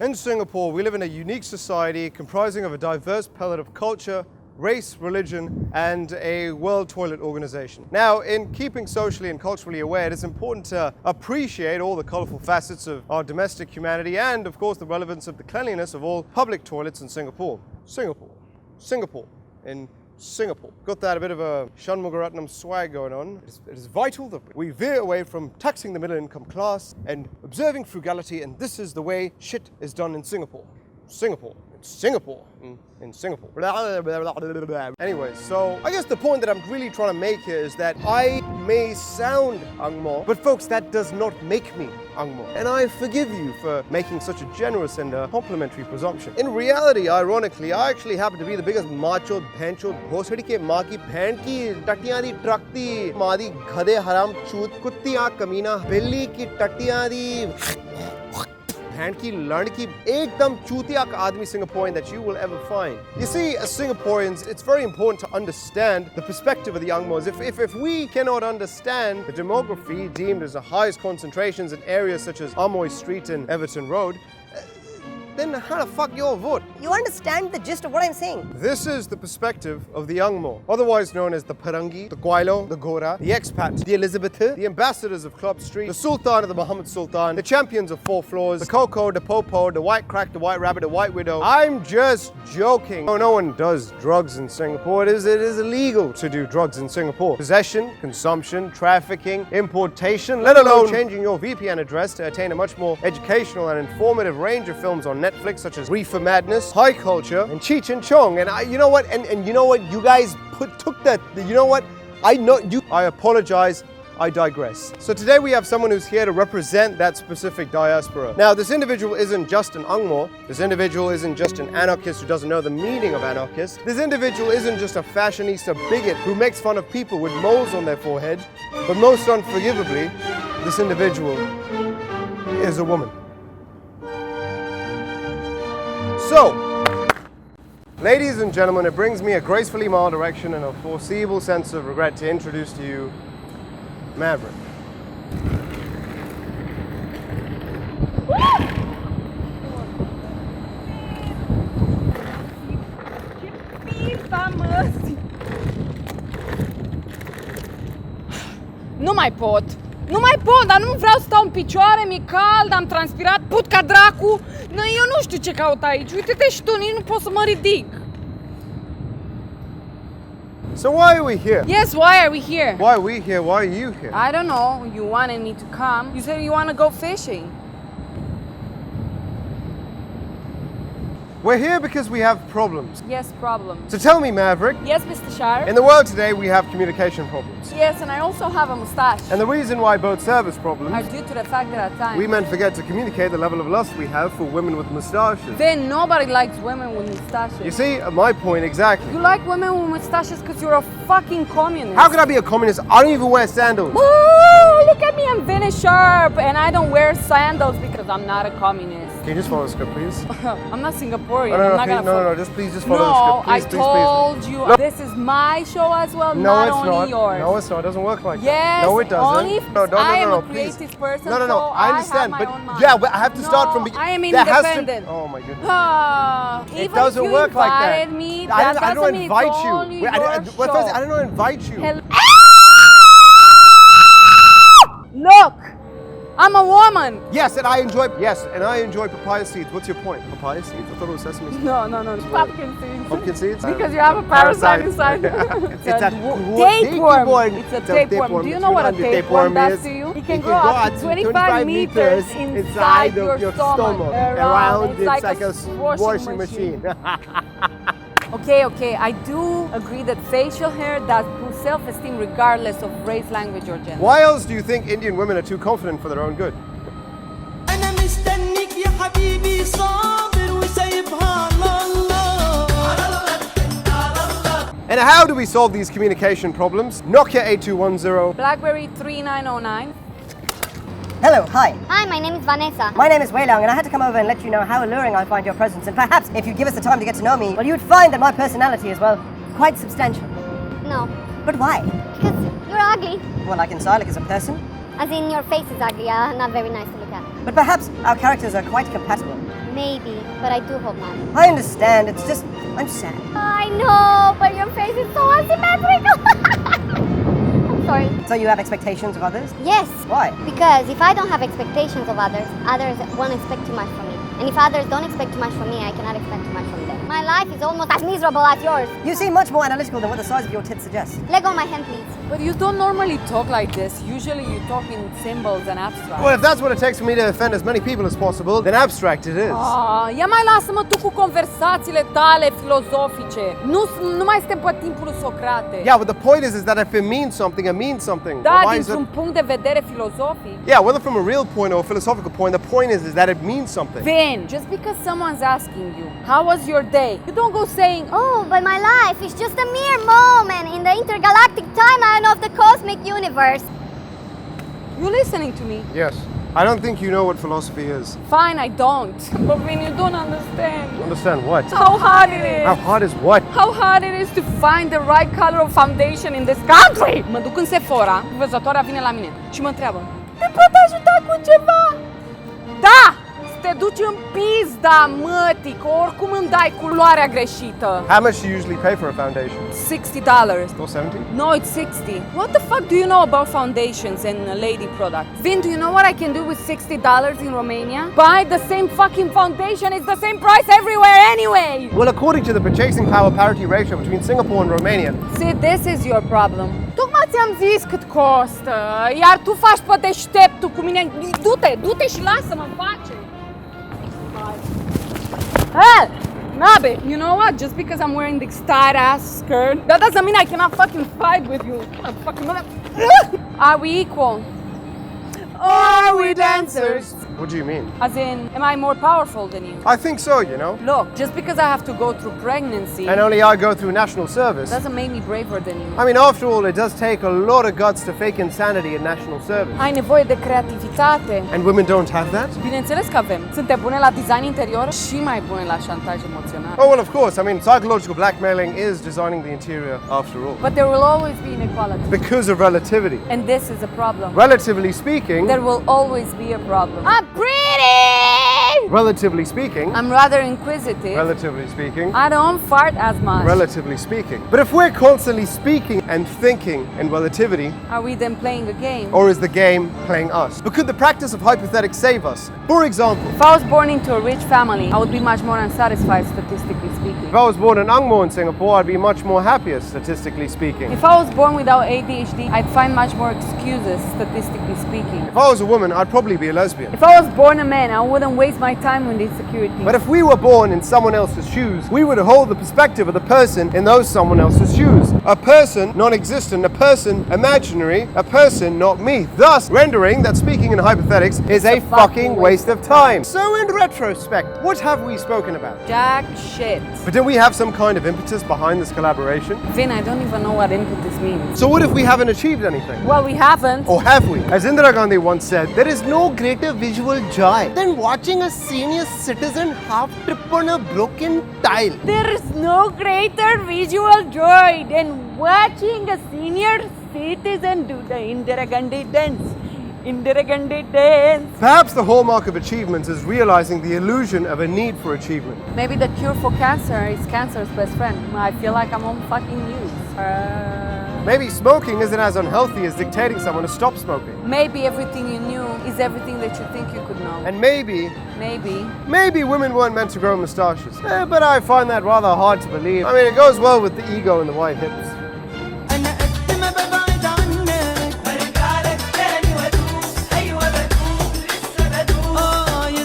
In Singapore, we live in a unique society comprising of a diverse palette of culture, race, religion, and a World Toilet Organization. Now, in keeping socially and culturally aware, it is important to appreciate all the colorful facets of our domestic humanity and, of course, the relevance of the cleanliness of all public toilets in Singapore. Singapore. In Singapore. Got that a bit of a Shanmugaratnam swag going on. It is vital that we veer away from taxing the middle income class and observing frugality, and this is the way shit is done in Singapore. Singapore. Anyways, so I guess the point that I'm really trying to make here is that I may sound Angmoh, but folks, that does not make me Angmoh. And I forgive you for making such a generous and complimentary presumption. In reality, ironically, I actually happen to be the biggest macho, bhencho, bhosadi ke maa ki bhand ki tattiyan di truck di maadi ghade haram choot kutti aankh kamina billi ki tattiyan di bhand ki lad ki ekdam chutiya aadmi Singaporean that you will ever find. You see, as Singaporeans, it's very important to understand the perspective of the Angmohs. If we cannot understand the demography deemed as the highest concentrations in areas such as Amoy Street and Everton Road, then how the fuck you'll vote? You understand the gist of what I'm saying? This is the perspective of the Angmoh, otherwise known as the Parangi, the Gwailo, the Gora, the expat, the Elizabeth, the ambassadors of Club Street, the Sultan of the Muhammad Sultan, the champions of 4 floors, the Coco, the Popo, the White Crack, the White Rabbit, the White Widow. I'm just joking. No one does drugs in Singapore. It is illegal to do drugs in Singapore. Possession, consumption, trafficking, importation, let alone changing your VPN address to attain a much more educational and informative range of films on Netflix, such as Reefer Madness, High Culture, and Cheech and Chong. And you know what? And you know what? You guys took that. You know what? I know you. I apologize. I digress. So today we have someone who's here to represent that specific diaspora. Now, this individual isn't just an Angmoh. This individual isn't just an anarchist who doesn't know the meaning of anarchist. This individual isn't just a fashionista bigot who makes fun of people with moles on their forehead. But most unforgivably, this individual is a woman. So, ladies and gentlemen, it brings me a gracefully mild erection and a foreseeable sense of regret to introduce to you Maverick. Nu mai pot, dar nu vreau să stau în picioare, mi-e cald, am transpirat, put ca dracu. Eu nu știu ce caut aici, uite-te și tu, nici nu pot să mă ridic. So why are we here? Yes, why are we here? Why are we here? Why are you here? I don't know, you wanted me to come. You said you want to go fishing. We're here because we have problems. Yes, problems. So tell me, Maverick. Yes, Mr. Sharp. In the world today, we have communication problems. Yes, and I also have a mustache. And the reason why both serve as problems Are due to the fact that at times we men forget to communicate the level of lust we have for women with mustaches. then nobody likes women with mustaches. You see, my point exactly. You like women with mustaches because you're a fucking communist. How can I be a communist? I don't even wear sandals. Oh, look at me, I'm VINNY SHARP, and I don't wear sandals because I'm not a communist. Can you just follow the script, please? I'm not Singaporean. No, I'm not gonna no, just please just follow the script. Please, I told you No. this is my show as well, No, not it's only not. yours. No, it's not. It doesn't work like Yes, that. No, it doesn't. only if no, I am a please. creative person. No, so I understand, I have but my own mind. yeah, but I have to start from I am there has to- independent. Oh my goodness. Even It doesn't if you work like that. invited me, I that don't doesn't mean invite it's you. only Wait, your I don't know invite you. Look, I'm a woman. Yes, and I enjoy papaya seeds. What's your point? Papaya seeds? I thought it was sesame seeds. No, pumpkin seeds. Pumpkin seeds? Because you have a parasite inside. It's a tapeworm. It's a tapeworm. Do you know what a tapeworm does to you? It can grow up to 25 meters inside your stomach. Around. It's like a a washing machine. Okay, I do agree that facial hair does boost self-esteem regardless of race, language, or gender. Why else do you think Indian women are too confident for their own good? And how do we solve these communication problems? Nokia 8210. BlackBerry 3909. Hello, hi. Hi, my name is Vanessa. My name is Wei Leong, and I had to come over and let you know how alluring I find your presence. And perhaps, if you give us the time to get to know me, well, you would find that my personality is, well, quite substantial. No, But why? because you're ugly. Well, like in Silek as a person. As in, your face is ugly, not very nice to look at. But perhaps our characters are quite compatible. Maybe, but I do hope not. I understand. It's just, I'm sad. I know, but your face is so asymmetrical. I'm sorry. So you have expectations of others? Yes. Why? Because if I don't have expectations of others, others won't expect too much from me. And if others don't expect too much from me, I cannot expect too much from them. My life is almost as miserable as yours. You seem much more analytical than what the size of your tits suggests. Let go of my hand, please. But you don't normally talk like this. Usually you talk in symbols and abstract. Well, if that's what it takes for me to offend as many people as possible, then abstract it is. Ia mai lasă-mă tu cu conversațiile tale filozofice. Nu mai suntem pe timpul lui Socrate. Yeah, but the point is that if it means something, it means something. Da, Why is dintr-un punct de vedere filozofic. Yeah, whether from a real point or a philosophical point, the point is that it means something. Vin, just because someone's asking you, how was your day? You don't go saying, Oh, but my life is just a mere moment in the intergalactic timeline of the cosmic universe. you listening to me? Yes. I don't think you know what philosophy is. Fine, I don't. But Vin, you don't understand. Understand what? How hard it is. How hard is what? How hard it is to find the right color of foundation in this country. Mă duc în Sephora, vânzătoarea vine la mine și mă întreabă, te pot ajuta cu ceva? Da! Să te duci în pizda, mătii, că oricum îmi dai culoarea greșită. How much do you usually pay for a foundation? $60. Or 70? No, it's 60. What the fuck do you know about foundations and lady products? Vin, do you know what I can do with $60 in Romania? Buy the same fucking foundation. It's the same price everywhere anyway. Well, according to the purchasing power parity ratio between Singapore and Romania, See, this is your problem. Tocmai ți-am zis cât costă, iar tu faci pe deșteptul cu mine. Du-te și lasă-mă în pace. Hell, Nabe, you know what? Just because I'm wearing this tight-ass skirt, that doesn't mean I cannot fucking fight with you. Fucking mother. Are we equal? Are we dancers? what do you mean? As in, am I more powerful than you? I think so, you know. Look, just because I have to go through pregnancy And only I go through national service. doesn't make me braver than you. I mean, after all, it does take a lot of guts to fake insanity in national service. Ai nevoie de creativitate. And women don't have that? Bineînțeles că avem. Suntem bune la design interior și mai bune la șantaj emoțional. Oh, well, of course. I mean, psychological blackmailing is designing the interior after all. But there will always be inequality. Because of relativity. And this is a problem. Relatively speaking, There will always be a problem. I'm pretty! relatively speaking, I'm rather inquisitive. relatively speaking, I don't fart as much. relatively speaking. But if we're constantly speaking and thinking in relativity, Are we then playing a game? or is the game playing us? But could the practice of hypothetics save us? For example, If I was born into a rich family, I would be much more unsatisfied, statistically speaking. if I was born in Angmoh in Singapore, I'd be much more happier, statistically speaking. If I was born without ADHD, I'd find much more excuses, statistically speaking. If I was a woman, I'd probably be a lesbian. If I was born a man, I wouldn't waste my time with insecurity. But if we were born in someone else's shoes, we would hold the perspective of the person in those someone else's shoes. A person non-existent, a person imaginary, a person not me. Thus, rendering that speaking in hypothetics is a fucking waste of time. So in retrospect, what have we spoken about? Jack shit. But did we have some kind of impetus behind this collaboration? Vin, I don't even know what impetus means. So what if we haven't achieved anything? Well, we haven't. Or have we? As Indira Gandhi once said, there is no greater visual joy than watching a senior citizen half trip on a broken tile. There is no greater visual joy than watching a senior citizen do the Indira Gandhi dance. Indira Gandhi dance. Perhaps the hallmark of achievements is realizing the illusion of a need for achievement. Maybe the cure for cancer is cancer's best friend. I feel like I'm on fucking news. Maybe smoking isn't as unhealthy as dictating someone to stop smoking. Maybe everything you knew is everything that you think you could know. And maybe women weren't meant to grow moustaches. But I find that rather hard to believe. I mean, it goes well with the ego and the white hips.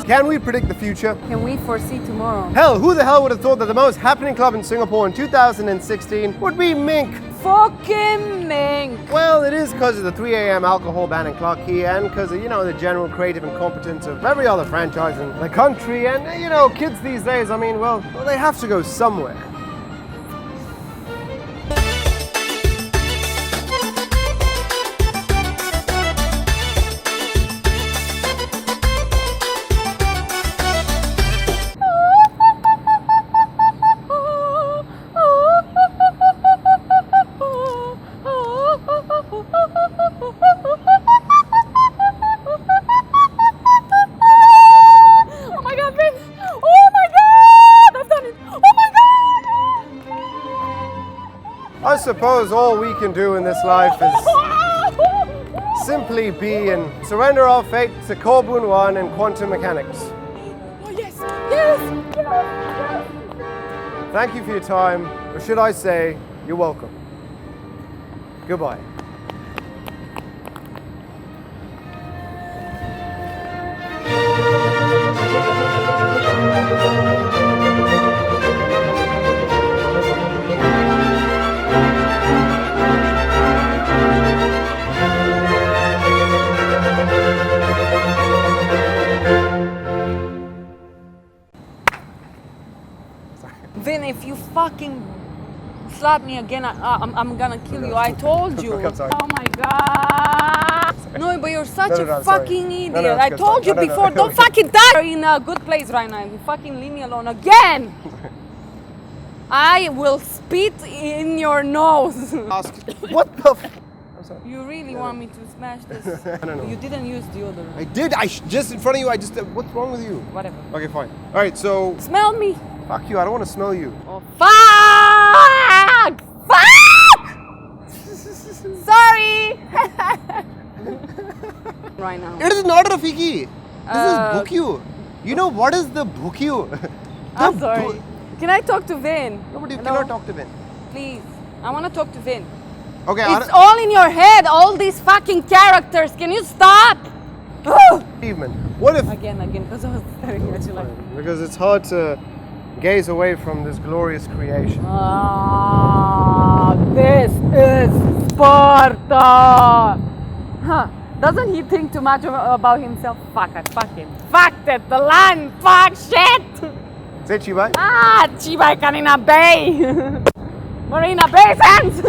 Can we predict the future? Can we foresee tomorrow? Hell, who the hell would have thought that the most happening club in Singapore in 2016 would be Mink? Fucking mink. Well, it is because of the 3 a.m. alcohol ban in Clarke Quay and because of, the general creative incompetence of every other franchise in the country. And, kids these days, I mean, well, they have to go somewhere. Oh my god, Vin! suppose all we can do in this life is simply be and surrender our fate to Kobun 1 and quantum mechanics. Oh, yes, yes, yes. Thank you for your time, or should I say, you're welcome. Goodbye. Vin, if you fucking slap me again, I'm gonna kill you. I told you. I'm sorry. Oh my god. No, but you're such No, a I'm sorry. fucking idiot. No, it's I good, told sorry. you No, before, don't fucking die. You're in a good place right now. You fucking leave me alone again. I will spit in your nose. Ask, what the I'm sorry. You really want me to smash this? No. You didn't use deodorant. I did, just in front of you, what's wrong with you? Whatever. Okay, fine. All right, so, Smell me. fuck you, I don't want to smell you. Oh, fuck! Fuck! Sorry! Right now. It is not Rafiki. This is Uh, Bukyu. You know what is the Bukyu? I'm sorry. Can I talk to Vin? No, but you Hello? cannot talk to Vin. Please. I want to talk to Vin. Okay, It's all in your head, all these fucking characters. Can you stop? Evening. What if... Again, because I was staring at you like... Because it's hard to gaze away from this glorious creation. This is Sparta! Huh. Doesn't he think too much about himself? Fuck it, fuck him. Fuck it, the land, fuck shit! Say Chibai. Chibai Kanina Bay! Marina Bay Sands!